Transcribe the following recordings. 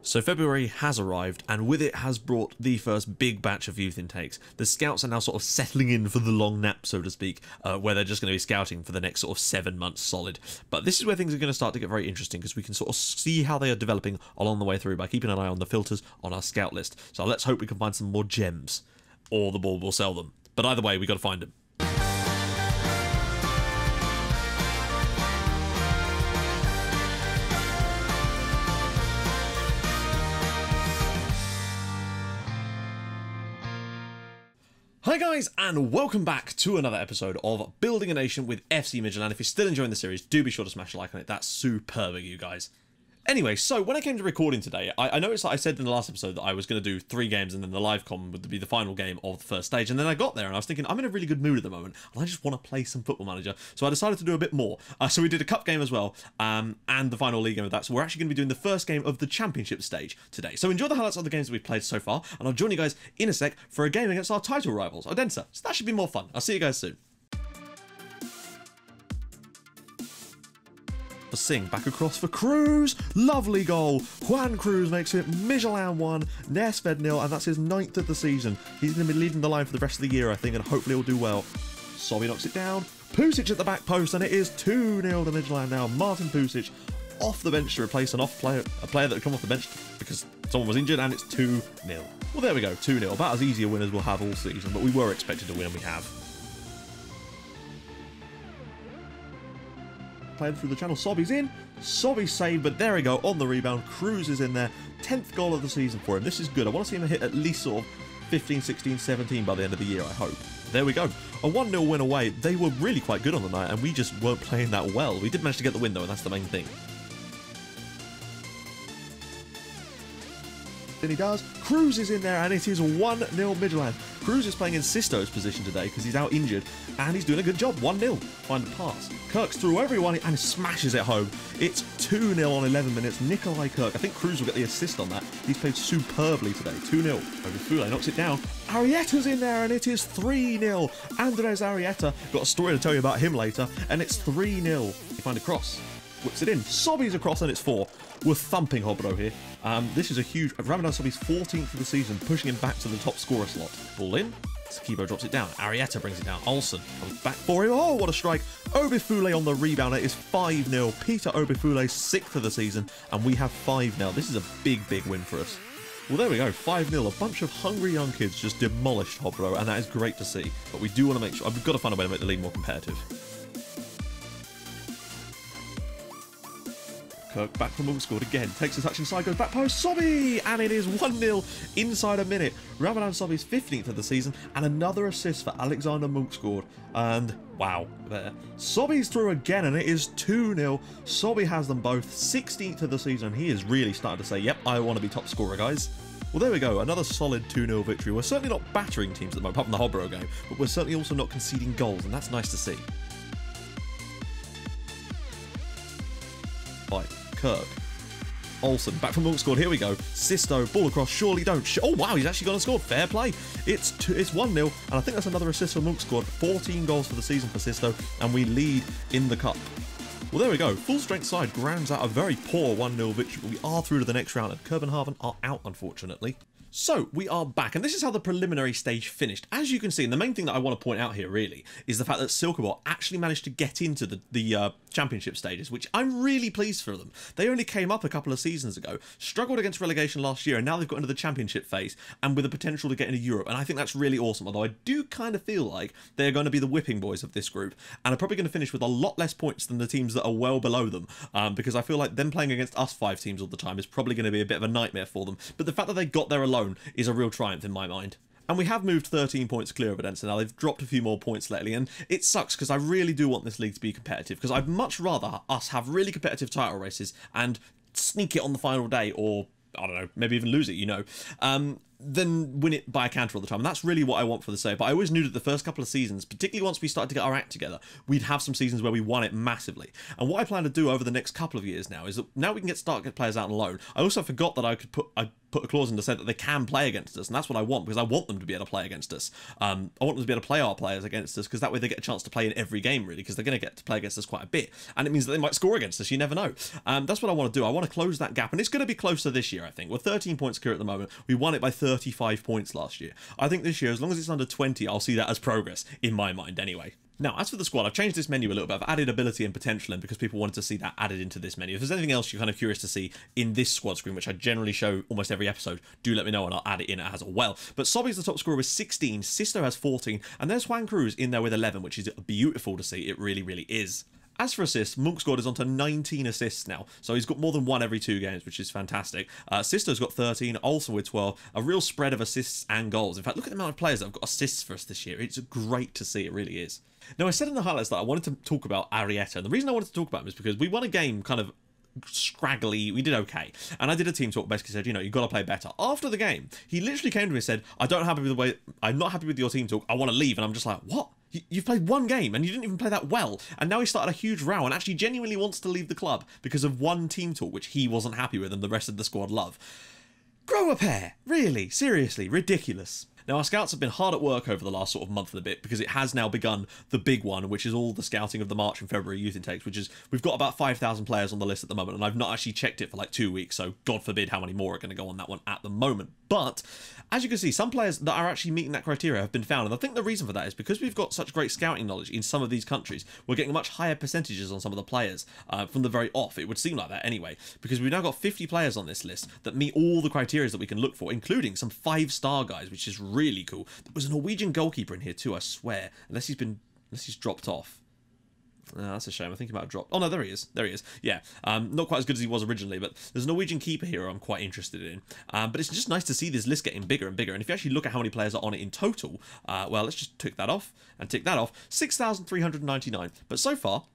So February has arrived, and with it has brought the first big batch of youth intakes. The scouts are now sort of settling in for the long nap, so to speak, where they're just going to be scouting for the next sort of 7 months solid. But this is where things are going to start to get very interesting, because we can sort of see how they are developing along the way through by keeping an eye on the filters on our scout list. So let's hope we can find some more gems, or the ball will sell them. But either way, we got to find them. Hi guys, and welcome back to another episode of Building a Nation with FC Midtjylland. If you're still enjoying the series, do be sure to smash a like on it. That's superb of you guys. Anyway, so when I came to recording today, I noticed that I said in the last episode that I was going to do 3 games and then the live com would be the final game of the first stage. And then I got there and I was thinking, I'm in a really good mood at the moment and I just want to play some Football Manager. So I decided to do a bit more. So we did a cup game as well, and the final league game of that. So we're actually going to be doing the first game of the championship stage today. So enjoy the highlights of the games that we've played so far, and I'll join you guys in a sec for a game against our title rivals, Odense. So that should be more fun. I'll see you guys soon. Sing back across for Cruz, lovely goal. Juan Cruz makes it Midtjylland 1, Nesved 0, and that's his 9th of the season. He's going to be leading the line for the rest of the year, I think, and hopefully he'll do well. Sobby knocks it down, Pusic at the back post, and it is 2-0 to Midtjylland now. Martin Pusic off the bench to replace a player that had come off the bench because someone was injured, and it's 2-0. Well, there we go, 2-0. About as easy a win as we'll have all season, but we were expected to win, and we have. Playing through the channel, Sobby's in, Sobby's saved, but there we go, on the rebound, Cruz is in there, 10th goal of the season for him. This is good. I want to see him hit at least sort of 15, 16, 17 by the end of the year, I hope. There we go, a 1-0 win away. They were really quite good on the night, and we just weren't playing that well. We did manage to get the win though, and that's the main thing. Then he does. Cruz is in there, and it is 1-0 Midtjylland. Cruz is playing in Sisto's position today because he's out injured, and he's doing a good job. 1-0. Find the pass. Kirk's through everyone and smashes it home. It's 2-0 on 11 minutes. Nikolai Kirk. I think Cruz will get the assist on that. He's played superbly today. 2-0. Over Fule knocks it down. Arrieta's in there, and it is 3-0. Andres Arrieta. Got a story to tell you about him later, and it's 3-0. You find a cross. Whips it in. Sobby's across, and it's 4. We're thumping Hobro here. This is a huge... Ramadan Sobby's 14th of the season, pushing him back to the top scorer slot. Ball in. Sakibo drops it down. Arrieta brings it down. Olsen comes back for him. Oh, what a strike. Obifule on the rebound. It is 5-0. Peter Obifule, 6th of the season, and we have 5 now. This is a big, big win for us. Well, there we go. 5-0. A bunch of hungry young kids just demolished Hobro, and that is great to see. But we do want to make sure... We've got to find a way to make the league more competitive. Kirk back from Munkscored again, takes a touch inside, goes back post, Sobby! And it is 1-0 inside a minute. Ramadan Sobby's 15th of the season, and another assist for Alexander Munkscored. And, wow, there. Sobby's through again, and it is 2-0. Sobby has them both, 16th of the season. He is really starting to say, yep, I want to be top scorer, guys. Well, there we go, another solid 2-0 victory. We're certainly not battering teams at the moment, apart from the Hobro game, but we're certainly also not conceding goals, and that's nice to see. Right. Kirk. Olsen, back from Munkscored, here we go. Sisto, ball across, surely don't. Oh wow, he's actually gone and scored. Fair play. It's 1-0, and I think that's another assist for Munkscored. 14 goals for the season for Sisto, and we lead in the cup. Well, there we go. Full strength side grounds out a very poor 1-0 victory, but we are through to the next round, and Copenhagen are out, unfortunately. So, we are back, and this is how the preliminary stage finished. As you can see, and the main thing that I want to point out here, really, is the fact that Silkeborg actually managed to get into the championship stages, which I'm really pleased for them. They only came up a couple of seasons ago, struggled against relegation last year, and now they've got into the championship phase, and with the potential to get into Europe, and I think that's really awesome, although I do kind of feel like they're going to be the whipping boys of this group, and are probably going to finish with a lot less points than the teams that are well below them, because I feel like them playing against us 5 teams all the time is probably going to be a bit of a nightmare for them, but the fact that they got there alone is a real triumph in my mind. And we have moved 13 points clear of Odense now. They've dropped a few more points lately, and it sucks because I really do want this league to be competitive, because I'd much rather us have really competitive title races and sneak it on the final day, or I don't know, maybe even lose it, you know. than win it by a counter all the time. And that's really what I want for the save. But I always knew that the first couple of seasons, particularly once we started to get our act together, we'd have some seasons where we won it massively. And what I plan to do over the next couple of years now is that now we can get players out on loan. I also forgot that I put a clause in to say that they can play against us, and that's what I want, because I want them to be able to play against us. I want them to be able to play our players against us, because that way they get a chance to play in every game, really, because they're going to get to play against us quite a bit, and it means that they might score against us. You never know. That's what I want to do. I want to close that gap, and it's going to be closer this year, I think. We're 13 points secure at the moment. We won it by 35 points last year. I think this year, as long as it's under 20, I'll see that as progress, in my mind anyway. Now, as for the squad, I've changed this menu a little bit. I've added ability and potential in because people wanted to see that added into this menu. If there's anything else you're kind of curious to see in this squad screen, which I generally show almost every episode, do let me know and I'll add it in as well. But Sobby's the top scorer with 16, Sisto has 14, and there's Juan Cruz in there with 11, which is beautiful to see. It really, really is. As for assists, Munksgaard is on to 19 assists now, so he's got more than one every 2 games, which is fantastic. Sisto's got 13, also with 12, a real spread of assists and goals. In fact, look at the amount of players that have got assists for us this year. It's great to see, it really is. Now, I said in the highlights that I wanted to talk about Arrieta, and the reason I wanted to talk about him is because we won a game kind of scraggly. We did okay, and I did a team talk, basically said, you know, you've got to play better. After the game, he literally came to me and said, I'm not happy with your team talk, I want to leave. And I'm just like, what? You've played one game and you didn't even play that well, and now he started a huge row and actually genuinely wants to leave the club because of one team talk which he wasn't happy with and the rest of the squad love. Grow a pair, really, seriously, ridiculous. Now, our scouts have been hard at work over the last sort of month and a bit, because it has now begun the big one, which is all the scouting of the March and February youth intakes, which is, we've got about 5,000 players on the list at the moment, and I've not actually checked it for like 2 weeks, so God forbid how many more are going to go on that one at the moment. But, as you can see, some players that are actually meeting that criteria have been found, and I think the reason for that is because we've got such great scouting knowledge in some of these countries, we're getting much higher percentages on some of the players from the very off. It would seem like that anyway, because we've now got 50 players on this list that meet all the criteria that we can look for, including some 5-star guys, which is really cool. There's a Norwegian goalkeeper in here too, I swear, unless he's dropped off. That's a shame. I think he might have dropped. Oh no, there he is. There he is. Yeah, not quite as good as he was originally, but there's a Norwegian keeper here I'm quite interested in. But it's just nice to see this list getting bigger and bigger. And if you actually look at how many players are on it in total, well, let's just tick that off and tick that off. 6,399. But so far,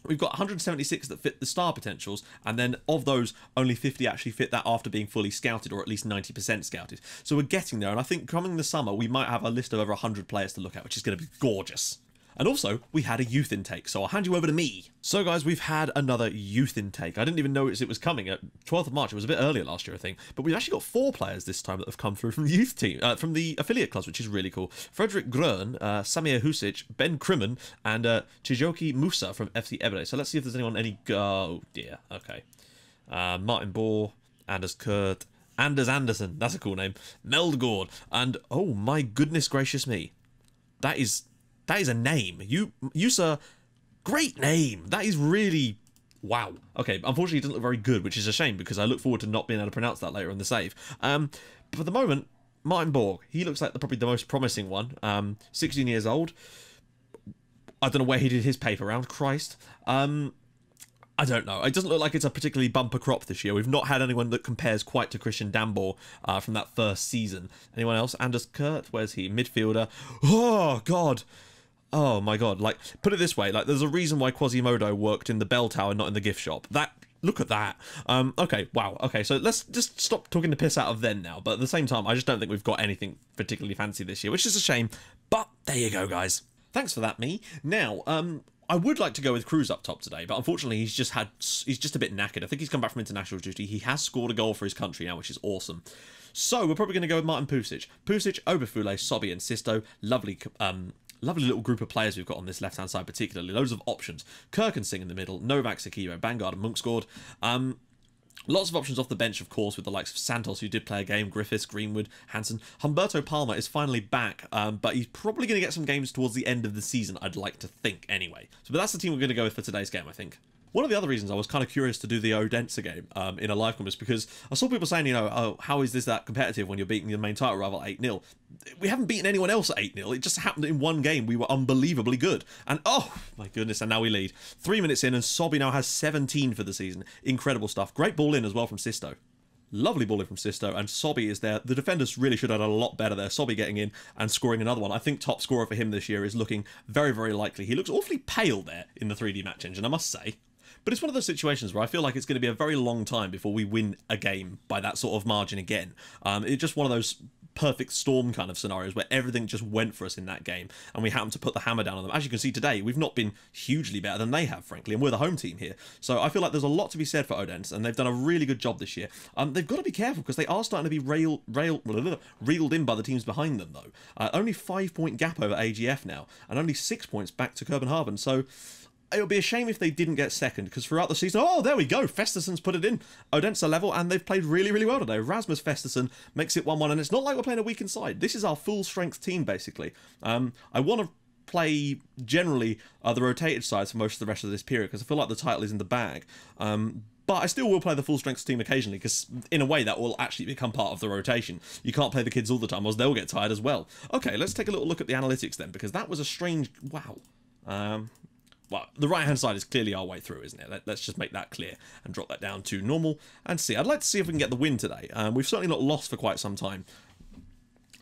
we've got 176 that fit the star potentials, and then of those, only 50 actually fit that after being fully scouted, or at least 90% scouted. So we're getting there, and I think coming this summer, we might have a list of over 100 players to look at, which is going to be gorgeous. And also, we had a youth intake, so I'll hand you over to me. So guys, we've had another youth intake. I didn't even notice it was coming at 12th of March. It was a bit earlier last year, I think. But we've actually got 4 players this time that have come through from the youth team, from the affiliate clubs, which is really cool. Frederick Grön, Samir Husic, Ben Krimmen, and Chijoki Musa from FC Midtjylland. So let's see if there's anyone oh dear, okay. Martin Bohr, Anders Kurt, Anders Andersen, that's a cool name, Meldgaard, and oh my goodness gracious me. That is a name. You sir, great name. That is really, wow. Okay, unfortunately it doesn't look very good, which is a shame because I look forward to not being able to pronounce that later in the save. But for the moment, Martin Borg, he looks like probably the most promising one. 16 years old. I don't know where he did his paper round, Christ. I don't know. It doesn't look like it's a particularly bumper crop this year. We've not had anyone that compares quite to Christian Dambor from that first season. Anyone else? Anders Kurt, where's he? Midfielder. Oh, God. Oh, my God. Like, put it this way. Like, there's a reason why Quasimodo worked in the bell tower, not in the gift shop. Look at that. Okay, wow. Okay, so let's just stop talking the piss out of them now. But at the same time, I just don't think we've got anything particularly fancy this year, which is a shame. But there you go, guys. Thanks for that, me. Now, I would like to go with Cruz up top today, but unfortunately he's just a bit knackered. I think he's come back from international duty. He has scored a goal for his country now, which is awesome. So we're probably going to go with Martin Pusic. Pusic, Oberfule, Sobby and Sisto. Lovely little group of players we've got on this left-hand side particularly. Loads of options. Kirkensing in the middle, Novak Sakivo, Bangard and Munksgaard. Lots of options off the bench, of course, with the likes of Santos, who did play a game, Griffiths, Greenwood, Hansen. Humberto Palmer is finally back, but he's probably going to get some games towards the end of the season, I'd like to think, anyway. But that's the team we're going to go with for today's game, I think. One of the other reasons I was kind of curious to do the Odense game in a live comment is because I saw people saying, you know, oh, how is this that competitive when you're beating your main title rival 8-0? We haven't beaten anyone else at 8-0. It just happened in one game. We were unbelievably good. And oh, my goodness, and now we lead. 3 minutes in, and Sobby now has 17 for the season. Incredible stuff. Great ball in as well from Sisto. Lovely ball in from Sisto, and Sobby is there. The defenders really should have done a lot better there. Sobby getting in and scoring another one. I think top scorer for him this year is looking very, very likely. He looks awfully pale there in the 3D match engine, I must say. But it's one of those situations where I feel like it's going to be a very long time before we win a game by that sort of margin again. It's just one of those perfect storm kind of scenarios where everything just went for us in that game, and we happened to put the hammer down on them. As you can see today, we've not been hugely better than they have, frankly, and we're the home team here. So I feel like there's a lot to be said for Odense, and they've done a really good job this year. They've got to be careful because they are starting to be reeled in by the teams behind them, though. Only 5-point gap over AGF now, and only 6 points back to Copenhagen. So it would be a shame if they didn't get second, because throughout the season, oh, there we go, Festersen's put it in. Odense are level, and they've played really, really well today. Rasmus Festersen makes it 1-1, and it's not like we're playing a weakened side. This is our full-strength team, basically. I want to play, generally, the rotated sides for most of the rest of this period, because I feel like the title is in the bag. But I still will play the full-strength team occasionally, because in a way that will actually become part of the rotation. You can't play the kids all the time, or they'll get tired as well. Okay, let's take a little look at the analytics then, because that was a strange... Wow. Well, the right-hand side is clearly our way through, isn't it? Let's just make that clear and drop that down to normal and see. I'd like to see if we can get the win today. We've certainly not lost for quite some time.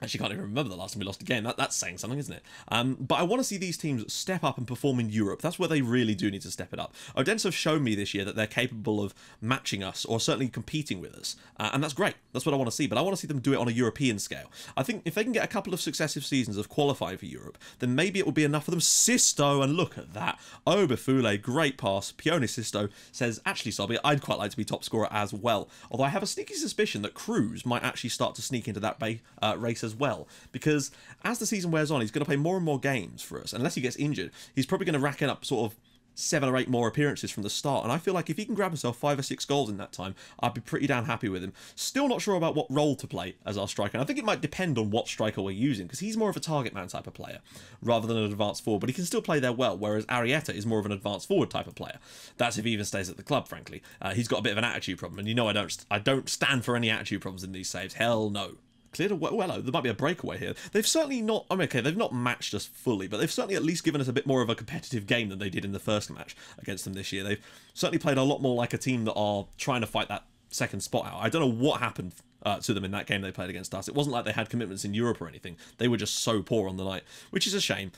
Actually, can't even remember the last time we lost a game. That's saying something, isn't it? But I want to see these teams step up and perform in Europe. That's where they really do need to step it up. Odense have shown me this year that they're capable of matching us, or certainly competing with us. And that's great. That's what I want to see. But I want to see them do it on a European scale. I think if they can get a couple of successive seasons of qualifying for Europe, then maybe it will be enough for them. Sisto, and look at that. Oberfule, great pass. Pione Sisto says, actually, Sobby, I'd quite like to be top scorer as well. Although I have a sneaky suspicion that Cruz might actually start to sneak into that race as well. Because as the season wears on, he's going to play more and more games for us. Unless he gets injured, he's probably going to rack up sort of 7 or 8 more appearances from the start. And I feel like if he can grab himself 5 or 6 goals in that time, I'd be pretty damn happy with him. Still not sure about what role to play as our striker. And I think it might depend on what striker we're using, because he's more of a target man type of player rather than an advanced forward. But he can still play there well, whereas Arietta is more of an advanced forward type of player. That's if he even stays at the club, frankly. He's got a bit of an attitude problem. And you know I don't stand for any attitude problems in these saves. Hell no. Cleared a well, there might be a breakaway here. They've certainly not, I mean, okay, they've not matched us fully, but they've certainly at least given us a bit more of a competitive game than they did in the first match against them this year. They've certainly played a lot more like a team that are trying to fight that second spot out. I don't know what happened to them in that game they played against us. It wasn't like they had commitments in Europe or anything. They were just so poor on the night, which is a shame.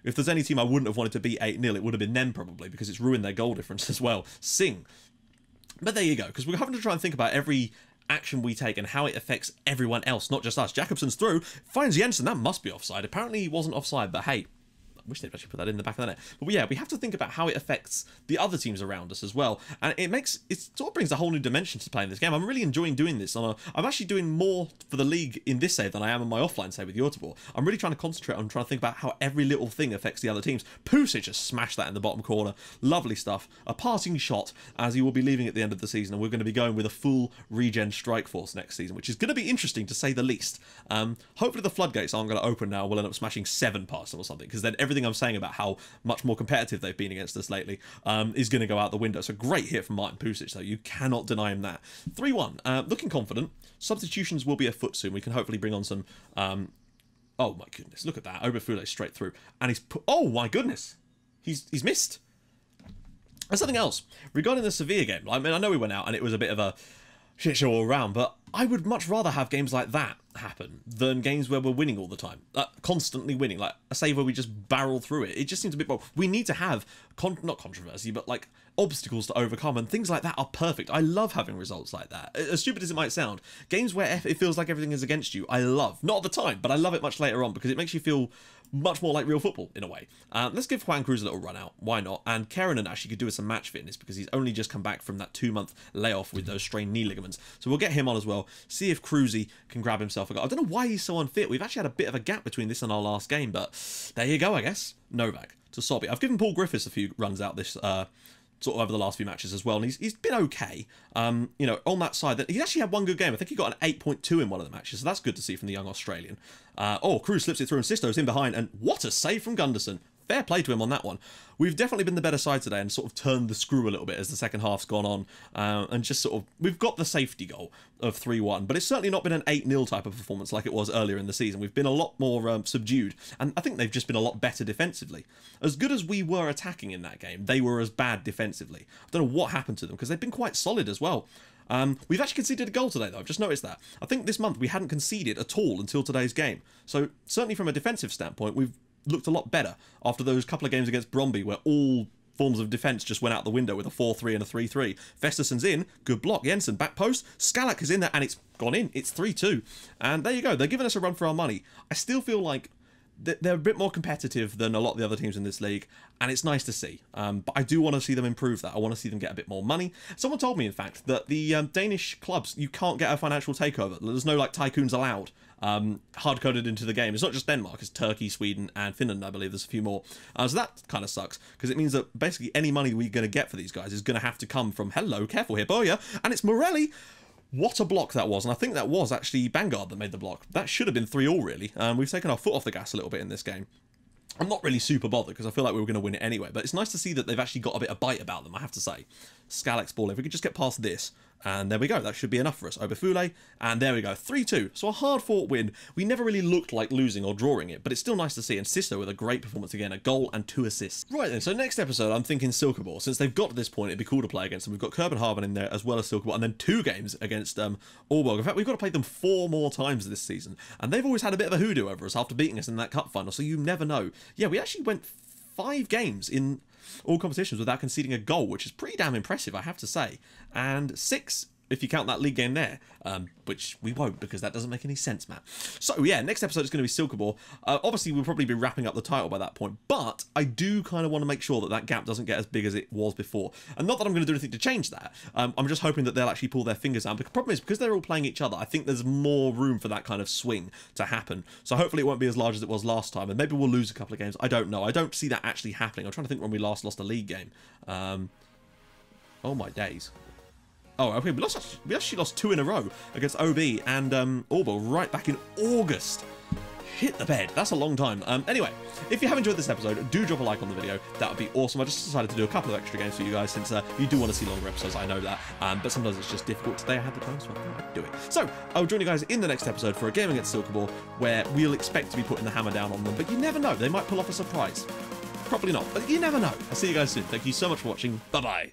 If there's any team I wouldn't have wanted to beat 8-0, it would have been them probably, because it's ruined their goal difference as well. Sing. But there you go, because we're having to try and think about every action we take and how it affects everyone else, not just us. Jacobson's through, finds Jensen, that must be offside. Apparently he wasn't offside, but hey, I wish they'd actually put that in the back of the net. But yeah, we have to think about how it affects the other teams around us as well. And it sort of brings a whole new dimension to playing this game. I'm really enjoying doing this. I'm actually doing more for the league in this save than I am in my offline save with Yortabor. I'm really trying to concentrate on trying to think about how every little thing affects the other teams. Pusic just smashed that in the bottom corner. Lovely stuff. A parting shot, as he will be leaving at the end of the season. And we're going to be going with a full regen strike force next season, which is going to be interesting to say the least. Hopefully the floodgates aren't going to open now. We'll end up smashing 7 past them or something, because then everything I'm saying about how much more competitive they've been against us lately is going to go out the window. So great hit from Martin Pusic, though. You cannot deny him that. 3-1. Looking confident. Substitutions will be afoot soon. We can hopefully bring on some... oh my goodness, look at that. Oberfule straight through. And he's put... Oh my goodness. He's missed. And something else. Regarding the Sevilla game, I mean, I know we went out and it was a bit of a shit show all around, but I would much rather have games like that happen than games where we're winning all the time, constantly winning, like a save where we just barrel through it. It just seems a bit more. We need to have not controversy, but like obstacles to overcome, and things like that are perfect. I love having results like that. As stupid as it might sound, games where it feels like everything is against you, I love. Not at the time, but I love it much later on, because it makes you feel much more like real football in a way. Let's give Juan Cruz a little run out. Why not? And Keranen actually could do with some match fitness, because he's only just come back from that 2-month layoff with those strained knee ligaments. So we'll get him on as well. See if Cruzy can grab himself a goal. I don't know why he's so unfit. We've actually had a bit of a gap between this and our last game, but there you go, I guess. Novak to Sobby. I've given Paul Griffiths a few runs out this sort of over the last few matches as well, and he's been okay. You know, on that side, that he actually had one good game. I think he got an 8.2 in one of the matches, so that's good to see from the young Australian. Oh, Cruz slips it through, and Sisto's in behind, and what a save from Gunderson. Fair play to him on that one. We've definitely been the better side today and sort of turned the screw a little bit as the second half's gone on. And just sort of, we've got the safety goal of 3-1, but it's certainly not been an 8-0 type of performance like it was earlier in the season. We've been a lot more subdued, and I think they've just been a lot better defensively. As good as we were attacking in that game, they were as bad defensively. I don't know what happened to them, because they've been quite solid as well. We've actually conceded a goal today, though. I've just noticed that. I think this month we hadn't conceded at all until today's game. So certainly from a defensive standpoint, we've looked a lot better after those couple of games against Bromby, where all forms of defence just went out the window with a 4-3 and a 3-3. Festersen's in, good block. Jensen, back post. Skalak is in there, and it's gone in. It's 3-2. And there you go. They're giving us a run for our money. I still feel like they're a bit more competitive than a lot of the other teams in this league, and it's nice to see. But I do want to see them improve that. I want to see them get a bit more money. Someone told me, in fact, that the Danish clubs, you can't get a financial takeover. There's no, like, tycoons allowed. Hard-coded into the game. It's not just Denmark, it's Turkey, Sweden, and Finland, I believe. There's a few more. So that kind of sucks, because it means that basically any money we're going to get for these guys is going to have to come from, hello, careful here, Boya, and it's Morelli. What a block that was, and I think that was actually Vanguard that made the block. That should have been 3-3 really. We've taken our foot off the gas a little bit in this game. I'm not really super bothered because I feel like we were going to win it anyway, but it's nice to see that they've actually got a bit of bite about them, I have to say. Skalak's ball, if we could just get past this, and there we go, that should be enough for us. Obefule, and there we go, 3-2. So a hard-fought win. We never really looked like losing or drawing it, but it's still nice to see, and Sisto with a great performance again, a goal and 2 assists. Right then, so next episode, I'm thinking Silkeborg. Since they've got to this point, it'd be cool to play against them. We've got Copenhagen in there as well as Silkeborg, and then 2 games against Aalborg. In fact, we've got to play them 4 more times this season, and they've always had a bit of a hoodoo over us after beating us in that cup final, so you never know. Yeah, we actually went 5 games in all competitions without conceding a goal, which is pretty damn impressive, I have to say. And 6 if you count that league game there, which we won't because that doesn't make any sense, Matt. So yeah, next episode is going to be Silkeborg. Obviously, we'll probably be wrapping up the title by that point, but I do kind of want to make sure that that gap doesn't get as big as it was before. And not that I'm going to do anything to change that. I'm just hoping that they'll actually pull their fingers out. But the problem is, because they're all playing each other, I think there's more room for that kind of swing to happen. So hopefully it won't be as large as it was last time, and maybe we'll lose a couple of games. I don't know. I don't see that actually happening. I'm trying to think when we last lost a league game. Oh my days. Oh, okay, we actually lost 2 in a row against OB and Aalborg right back in August. Hit the bed. That's a long time. Anyway, if you have enjoyed this episode, do drop a like on the video. That would be awesome. I just decided to do a couple of extra games for you guys since you do want to see longer episodes, I know that. But sometimes it's just difficult. Today I had the time, so I thought I'd do it. So, I'll join you guys in the next episode for a game against Silkeborg, where we'll expect to be putting the hammer down on them. But you never know. They might pull off a surprise. Probably not, but you never know. I'll see you guys soon. Thank you so much for watching. Bye-bye.